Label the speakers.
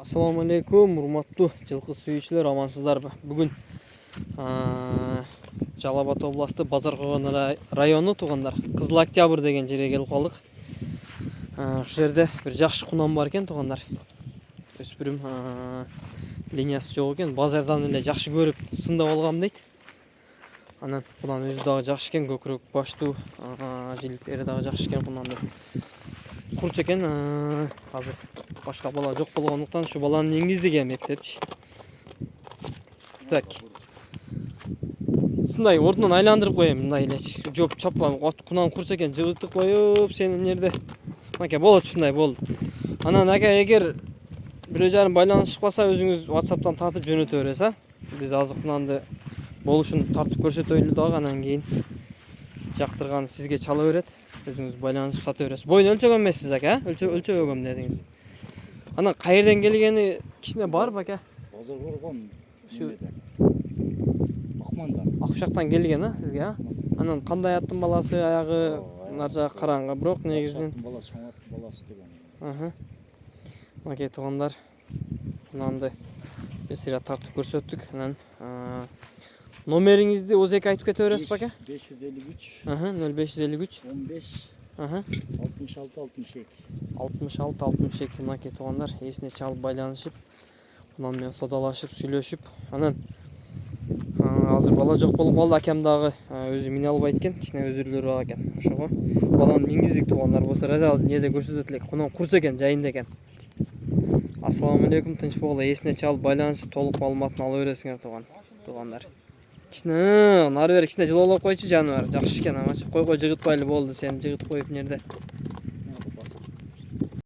Speaker 1: Assalamu alaikum, урматтуу жылкы сүйүүчүлөр, амансыздарбы? Бүгүн Жалал Абад областы Базар Койгон району туугандар, Кызыл Октябрь деген жерге келип калдык. Ушул жерде бир жакшы кунам бар экен туугандар. Өспүрүм линиясы жок экен, базардан эле жакшы көрүп сындап алгам дейт. Анан кунан өзү дагы жакшы экен, көкүрөк баштуу, жиликтери дагы жакшы экен кунан деп. Курч экен, азыр башка бала жок болгондуктан ушу баланы миңгиздигем эптепчи. Так. Сындай ордунан айландырып коем, мындай элечи. Жоп чаппан, кунан курч экен, жыбытып коюп, сенин жерде. Аке болот ушундай болду. Анан аке эгер бирөө жарым байланыш чыкпаса, өзүңүз WhatsApp'тан тартып жөнөтө бересиз, а? Биз азыр кунанды болушун тартып көрсөтөйлү дагы, анан кийин жактырган сизге чала берет. Өзүңүз байланышып сата бересиз. Бойун өлчөгөн эмессиз аке, а? Өлчөгөм дедиңиз. Анан кайерден келгени кичине барбы аке?
Speaker 2: Базар Койгон
Speaker 1: Ушу
Speaker 2: Акмандан.
Speaker 1: Акшактан келген, а сизге, а? Анан кандай аттын баласы аягы наржа караңга, бирок негизинен
Speaker 2: Баласы, чоң аттын баласы деген.
Speaker 1: Маке туугандар, мынанды биз сыйра тартып көрсөттүк. Анан номериңизди өзеки айтып кете бересиз аке?
Speaker 2: 553
Speaker 1: 0553
Speaker 2: 15 66
Speaker 1: 66 маке туугандар, эсине чалып байланышып, кунан менен содалашып, сүйлөшүп, анан азыр бала жок болуп калды, акем дагы өзү мине албайт экен, кичине өзүрлөрү бар экен. Ошого баланы миңгиздик туугандар, болсо разал неде көрсөтөт элек, кунан курс экен, жайында экен. Ассаламу алейкум, тынч болгула, эсине чалып байланышып, толук маалыматын ала бересиңер туугандар. Кичине нары бери кичине жылуулап койчу жаныбар, жакшы экен, амачы. Кой жыгытпайлы болду, сени жыгытып коюп нерде.